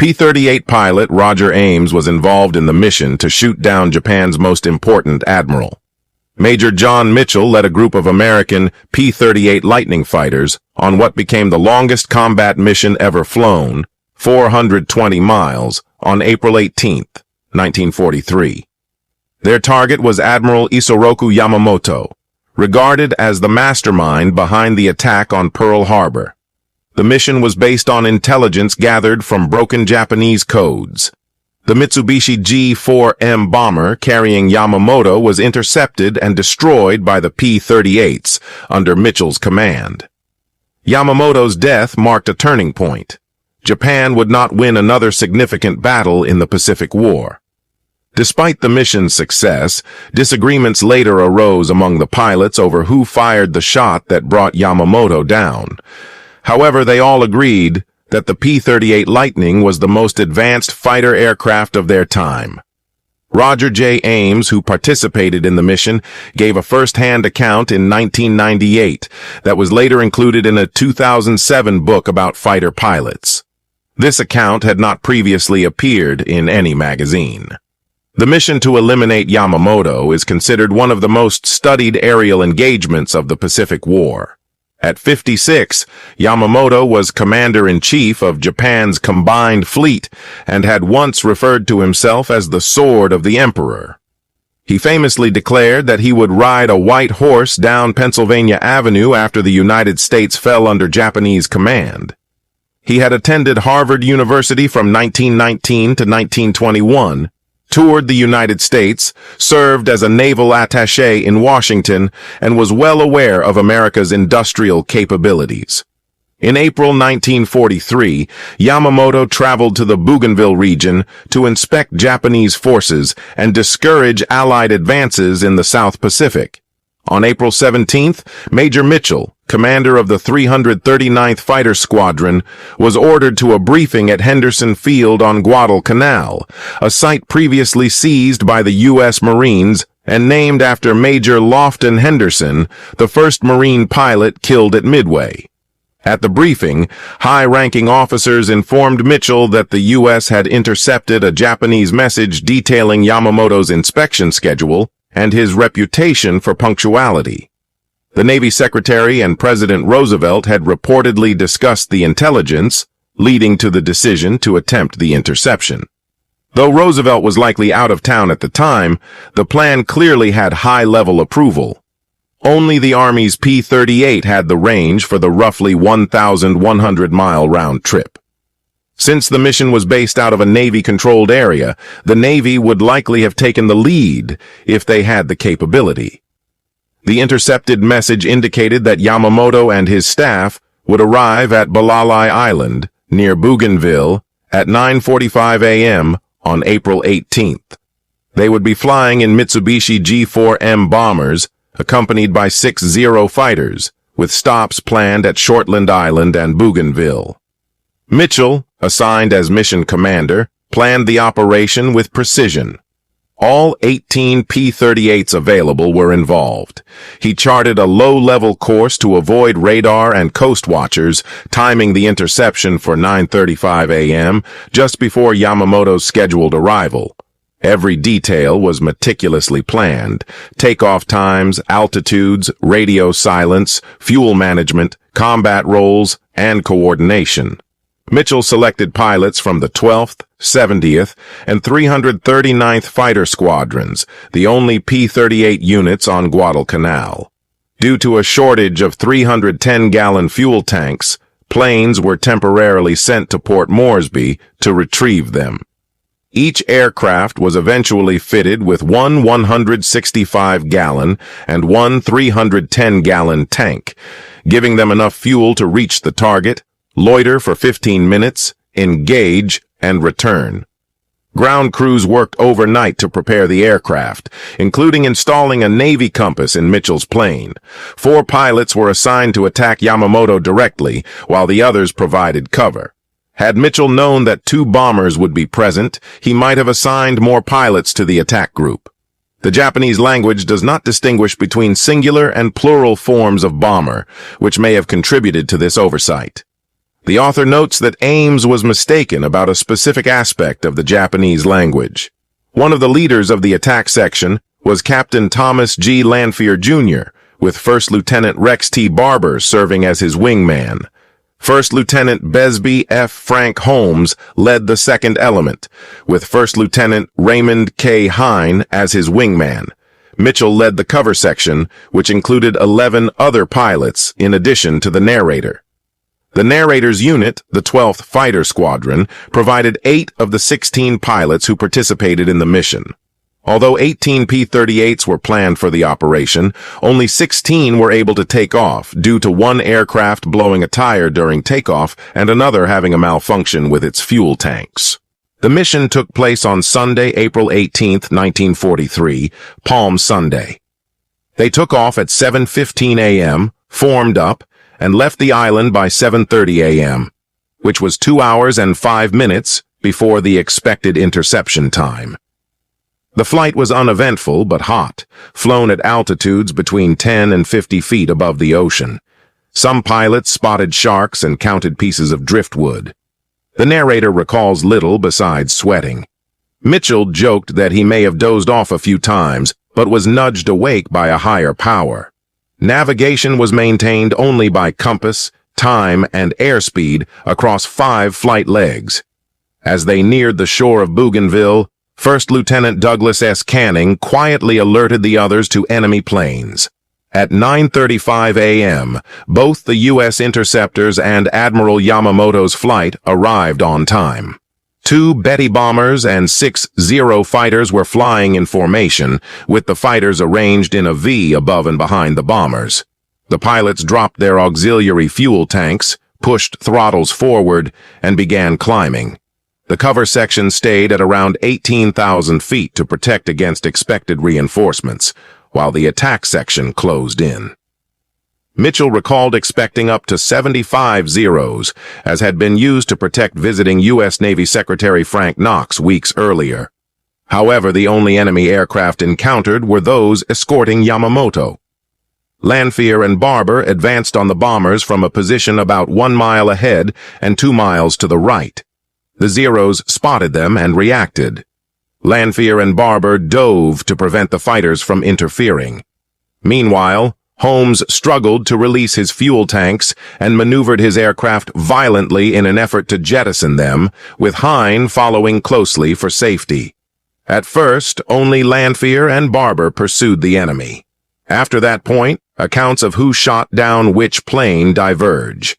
P-38 pilot Roger Ames was involved in the mission to shoot down Japan's most important admiral. Major John Mitchell led a group of American P-38 Lightning fighters on what became the longest combat mission ever flown, 420 miles, on April 18, 1943. Their target was Admiral Isoroku Yamamoto, regarded as the mastermind behind the attack on Pearl Harbor. The mission was based on intelligence gathered from broken Japanese codes. The Mitsubishi G-4M bomber carrying Yamamoto was intercepted and destroyed by the P-38s under Mitchell's command. Yamamoto's death marked a turning point. Japan would not win another significant battle in the Pacific War. Despite the mission's success, disagreements later arose among the pilots over who fired the shot that brought Yamamoto down. However, they all agreed that the P-38 Lightning was the most advanced fighter aircraft of their time. Roger J. Ames, who participated in the mission, gave a first-hand account in 1998 that was later included in a 2007 book about fighter pilots. This account had not previously appeared in any magazine. The mission to eliminate Yamamoto is considered one of the most studied aerial engagements of the Pacific War. At 56, Yamamoto was commander-in-chief of Japan's combined fleet and had once referred to himself as the Sword of the Emperor. He famously declared that he would ride a white horse down Pennsylvania Avenue after the United States fell under Japanese command. He had attended Harvard University from 1919 to 1921, toured the United States, served as a naval attaché in Washington, and was well aware of America's industrial capabilities. In April 1943, Yamamoto traveled to the Bougainville region to inspect Japanese forces and discourage Allied advances in the South Pacific. On April 17th, Major Mitchell, commander of the 339th Fighter Squadron, was ordered to a briefing at Henderson Field on Guadalcanal, a site previously seized by the U.S. Marines and named after Major Lofton Henderson, the first Marine pilot killed at Midway. At the briefing, high-ranking officers informed Mitchell that the U.S. had intercepted a Japanese message detailing Yamamoto's inspection schedule and his reputation for punctuality. The Navy Secretary and President Roosevelt had reportedly discussed the intelligence, leading to the decision to attempt the interception. Though Roosevelt was likely out of town at the time, the plan clearly had high-level approval. Only the Army's P-38 had the range for the roughly 1,100-mile round trip. Since the mission was based out of a Navy-controlled area, the Navy would likely have taken the lead if they had the capability. The intercepted message indicated that Yamamoto and his staff would arrive at Balalai Island, near Bougainville, at 9:45 a.m. on April 18th. They would be flying in Mitsubishi G-4M bombers, accompanied by 6 Zero fighters, with stops planned at Shortland Island and Bougainville. Mitchell, assigned as mission commander, planned the operation with precision. All 18 P-38s available were involved. He charted a low-level course to avoid radar and coast watchers, timing the interception for 9:35 a.m., just before Yamamoto's scheduled arrival. Every detail was meticulously planned: takeoff times, altitudes, radio silence, fuel management, combat roles, and coordination. Mitchell selected pilots from the 12th, 70th, and 339th Fighter Squadrons, the only P-38 units on Guadalcanal. Due to a shortage of 310-gallon fuel tanks, planes were temporarily sent to Port Moresby to retrieve them. Each aircraft was eventually fitted with one 165-gallon and one 310-gallon tank, giving them enough fuel to reach the target, loiter for 15 minutes, engage, and return. Ground crews worked overnight to prepare the aircraft, including installing a Navy compass in Mitchell's plane. 4 pilots were assigned to attack Yamamoto directly, while the others provided cover. Had Mitchell known that 2 bombers would be present, he might have assigned more pilots to the attack group. The Japanese language does not distinguish between singular and plural forms of bomber, which may have contributed to this oversight. The author notes that Ames was mistaken about a specific aspect of the Japanese language. One of the leaders of the attack section was Captain Thomas G. Lanphier, Jr., with First Lieutenant Rex T. Barber serving as his wingman. First Lieutenant Besby F. Frank Holmes led the second element, with First Lieutenant Raymond K. Hine as his wingman. Mitchell led the cover section, which included 11 other pilots in addition to the narrator. The narrator's unit, the 12th Fighter Squadron, provided 8 of the 16 pilots who participated in the mission. Although 18 P-38s were planned for the operation, only 16 were able to take off due to one aircraft blowing a tire during takeoff and another having a malfunction with its fuel tanks. The mission took place on Sunday, April 18, 1943, Palm Sunday. They took off at 7:15 a.m., formed up, and left the island by 7:30 a.m., which was 2 hours and 5 minutes before the expected interception time. The flight was uneventful but hot, flown at altitudes between 10 and 50 feet above the ocean. Some pilots spotted sharks and counted pieces of driftwood. The narrator recalls little besides sweating. Mitchell joked that he may have dozed off a few times, but was nudged awake by a higher power. Navigation was maintained only by compass, time, and airspeed across 5 flight legs. As they neared the shore of Bougainville, First Lieutenant Douglas S. Canning quietly alerted the others to enemy planes. At 9:35 a.m., both the U.S. interceptors and Admiral Yamamoto's flight arrived on time. 2 Betty bombers and 6 Zero fighters were flying in formation, with the fighters arranged in a V above and behind the bombers. The pilots dropped their auxiliary fuel tanks, pushed throttles forward, and began climbing. The cover section stayed at around 18,000 feet to protect against expected reinforcements, while the attack section closed in. Mitchell recalled expecting up to 75 Zeros, as had been used to protect visiting U.S. Navy Secretary Frank Knox weeks earlier. However, the only enemy aircraft encountered were those escorting Yamamoto. Lanphier and Barber advanced on the bombers from a position about 1 mile ahead and 2 miles to the right. The Zeros spotted them and reacted. Lanphier and Barber dove to prevent the fighters from interfering. Meanwhile, Holmes struggled to release his fuel tanks and maneuvered his aircraft violently in an effort to jettison them, with Hine following closely for safety. At first, only Lanphier and Barber pursued the enemy. After that point, accounts of who shot down which plane diverge.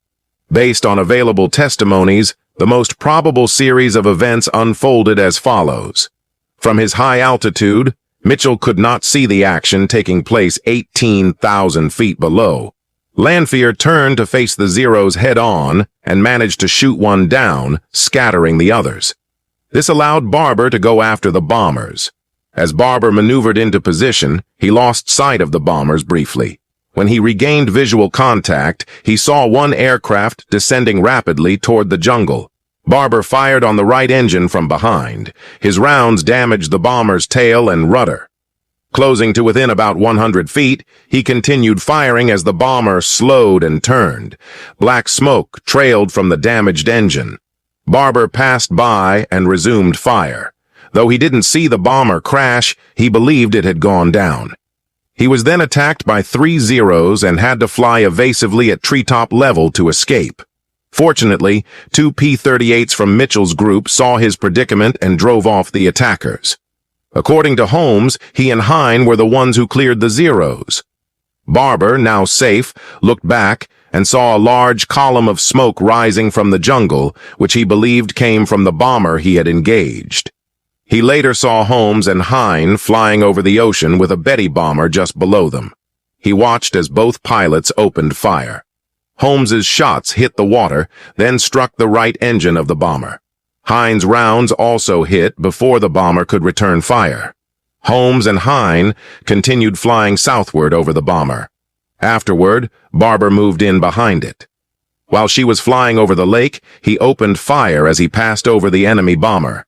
Based on available testimonies, the most probable series of events unfolded as follows. From his high altitude, Mitchell could not see the action taking place 18,000 feet below. Lanphier turned to face the Zeros head-on and managed to shoot one down, scattering the others. This allowed Barber to go after the bombers. As Barber maneuvered into position, he lost sight of the bombers briefly. When he regained visual contact, he saw one aircraft descending rapidly toward the jungle. Barber fired on the right engine from behind. His rounds damaged the bomber's tail and rudder. Closing to within about 100 feet, he continued firing as the bomber slowed and turned. Black smoke trailed from the damaged engine. Barber passed by and resumed fire. Though he didn't see the bomber crash, he believed it had gone down. He was then attacked by 3 Zeros and had to fly evasively at treetop level to escape. Fortunately, 2 P-38s from Mitchell's group saw his predicament and drove off the attackers. According to Holmes, he and Hine were the ones who cleared the Zeros. Barber, now safe, looked back and saw a large column of smoke rising from the jungle, which he believed came from the bomber he had engaged. He later saw Holmes and Hine flying over the ocean with a Betty bomber just below them. He watched as both pilots opened fire. Holmes's shots hit the water, then struck the right engine of the bomber. Hine's rounds also hit before the bomber could return fire. Holmes and Hine continued flying southward over the bomber. Afterward, Barber moved in behind it. While she was flying over the lake, he opened fire as he passed over the enemy bomber.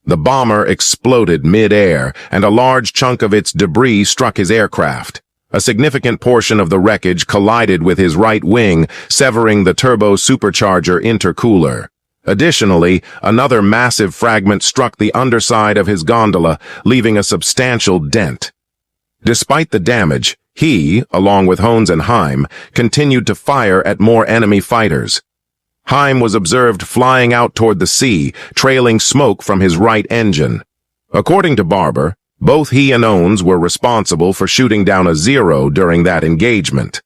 The bomber exploded mid-air, and a large chunk of its debris struck his aircraft. A significant portion of the wreckage collided with his right wing, severing the turbo supercharger intercooler. Additionally, another massive fragment struck the underside of his gondola, leaving a substantial dent. Despite the damage, he, along with Hones and Heim, continued to fire at more enemy fighters. Heim was observed flying out toward the sea, trailing smoke from his right engine. According to Barber, both he and Owens were responsible for shooting down a Zero during that engagement.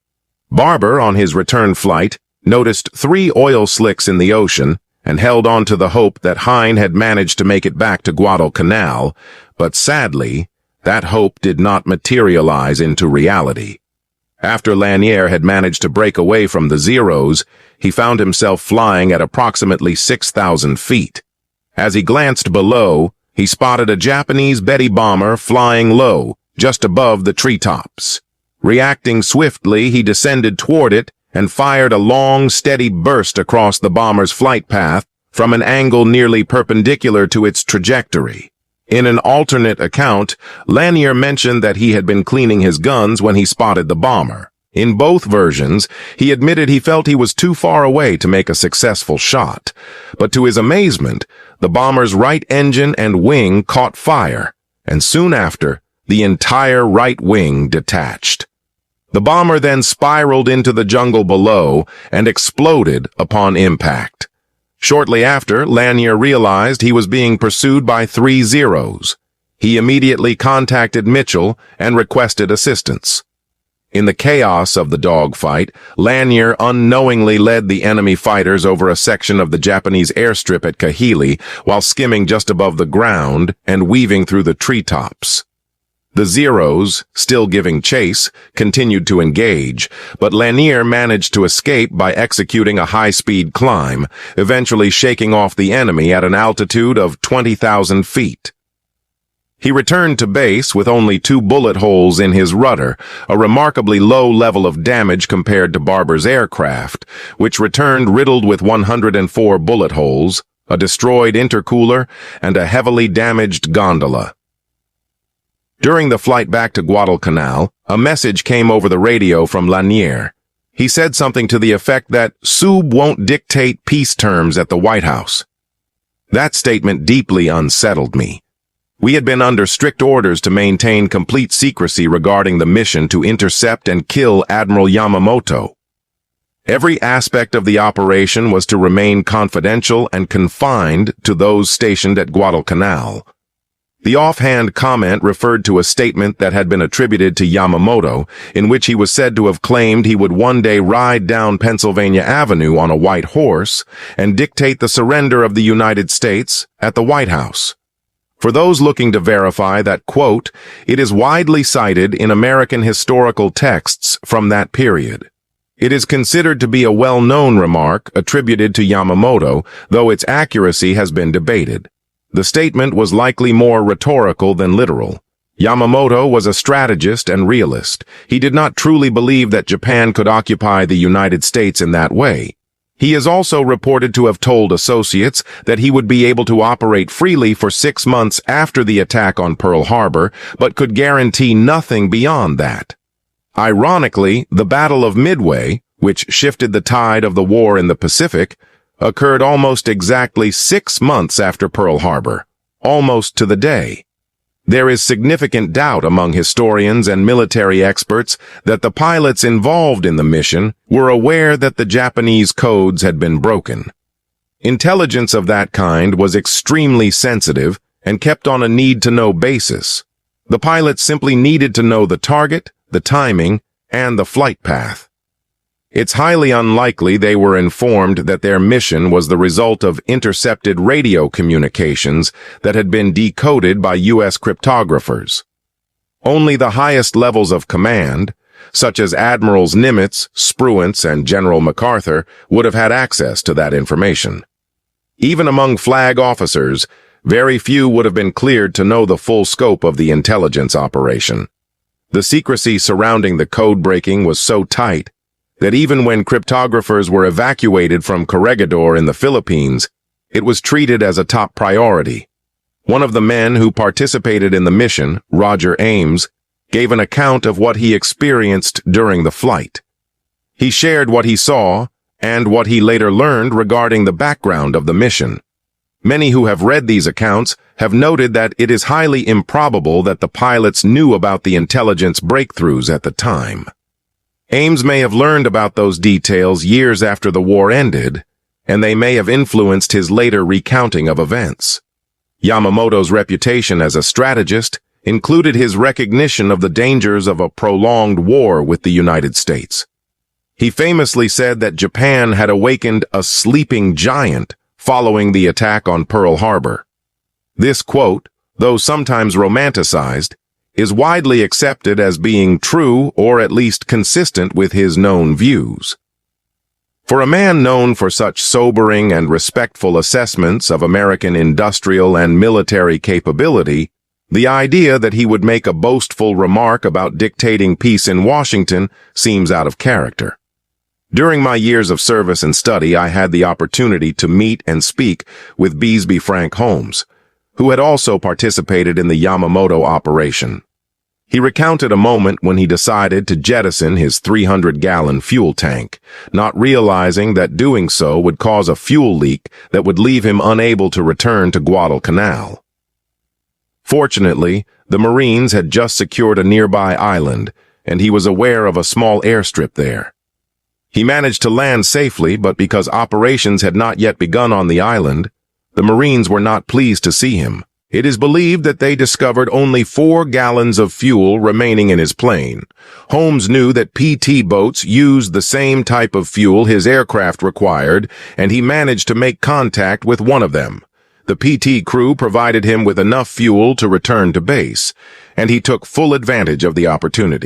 Barber, on his return flight, noticed 3 oil slicks in the ocean and held on to the hope that Heim had managed to make it back to Guadalcanal, but sadly, that hope did not materialize into reality. After Lanier had managed to break away from the Zeros, he found himself flying at approximately 6,000 feet. As he glanced below, he spotted a Japanese Betty bomber flying low, just above the treetops. Reacting swiftly, he descended toward it and fired a long, steady burst across the bomber's flight path from an angle nearly perpendicular to its trajectory. In an alternate account, Lanier mentioned that he had been cleaning his guns when he spotted the bomber. In both versions, he admitted he felt he was too far away to make a successful shot. But to his amazement, the bomber's right engine and wing caught fire, and soon after, the entire right wing detached. The bomber then spiraled into the jungle below and exploded upon impact. Shortly after, Lanier realized he was being pursued by 3 Zeros. He immediately contacted Mitchell and requested assistance. In the chaos of the dogfight, Lanier unknowingly led the enemy fighters over a section of the Japanese airstrip at Kahili while skimming just above the ground and weaving through the treetops. The Zeros, still giving chase, continued to engage, but Lanier managed to escape by executing a high-speed climb, eventually shaking off the enemy at an altitude of 20,000 feet. He returned to base with only 2 bullet holes in his rudder, a remarkably low level of damage compared to Barber's aircraft, which returned riddled with 104 bullet holes, a destroyed intercooler, and a heavily damaged gondola. During the flight back to Guadalcanal, a message came over the radio from Lanier. He said something to the effect that Sub won't dictate peace terms at the White House. That statement deeply unsettled me. We had been under strict orders to maintain complete secrecy regarding the mission to intercept and kill Admiral Yamamoto. Every aspect of the operation was to remain confidential and confined to those stationed at Guadalcanal. The offhand comment referred to a statement that had been attributed to Yamamoto, in which he was said to have claimed he would one day ride down Pennsylvania Avenue on a white horse and dictate the surrender of the United States at the White House. For those looking to verify that, quote, it is widely cited in American historical texts from that period. It is considered to be a well-known remark attributed to Yamamoto, though its accuracy has been debated. The statement was likely more rhetorical than literal. Yamamoto was a strategist and realist. He did not truly believe that Japan could occupy the United States in that way. He is also reported to have told associates that he would be able to operate freely for 6 months after the attack on Pearl Harbor, but could guarantee nothing beyond that. Ironically, the Battle of Midway, which shifted the tide of the war in the Pacific, occurred almost exactly 6 months after Pearl Harbor, almost to the day. There is significant doubt among historians and military experts that the pilots involved in the mission were aware that the Japanese codes had been broken. Intelligence of that kind was extremely sensitive and kept on a need-to-know basis. The pilots simply needed to know the target, the timing, and the flight path. It's highly unlikely they were informed that their mission was the result of intercepted radio communications that had been decoded by U.S. cryptographers. Only the highest levels of command, such as Admirals Nimitz, Spruance, and General MacArthur, would have had access to that information. Even among flag officers, very few would have been cleared to know the full scope of the intelligence operation. The secrecy surrounding the code breaking was so tight that even when cryptographers were evacuated from Corregidor in the Philippines, it was treated as a top priority. One of the men who participated in the mission, Roger Ames, gave an account of what he experienced during the flight. He shared what he saw and what he later learned regarding the background of the mission. Many who have read these accounts have noted that it is highly improbable that the pilots knew about the intelligence breakthroughs at the time. Ames may have learned about those details years after the war ended, and they may have influenced his later recounting of events. Yamamoto's reputation as a strategist included his recognition of the dangers of a prolonged war with the United States. He famously said that Japan had awakened a sleeping giant following the attack on Pearl Harbor. This quote, though sometimes romanticized, is widely accepted as being true or at least consistent with his known views. For a man known for such sobering and respectful assessments of American industrial and military capability, the idea that he would make a boastful remark about dictating peace in Washington seems out of character. During my years of service and study, I had the opportunity to meet and speak with Beesby Frank Holmes, who had also participated in the Yamamoto operation. He recounted a moment when he decided to jettison his 300-gallon fuel tank, not realizing that doing so would cause a fuel leak that would leave him unable to return to Guadalcanal. Fortunately, the Marines had just secured a nearby island, and he was aware of a small airstrip there. He managed to land safely, but because operations had not yet begun on the island, the Marines were not pleased to see him. It is believed that they discovered only 4 gallons of fuel remaining in his plane. Holmes knew that PT boats used the same type of fuel his aircraft required, and he managed to make contact with one of them. The PT crew provided him with enough fuel to return to base, and he took full advantage of the opportunity.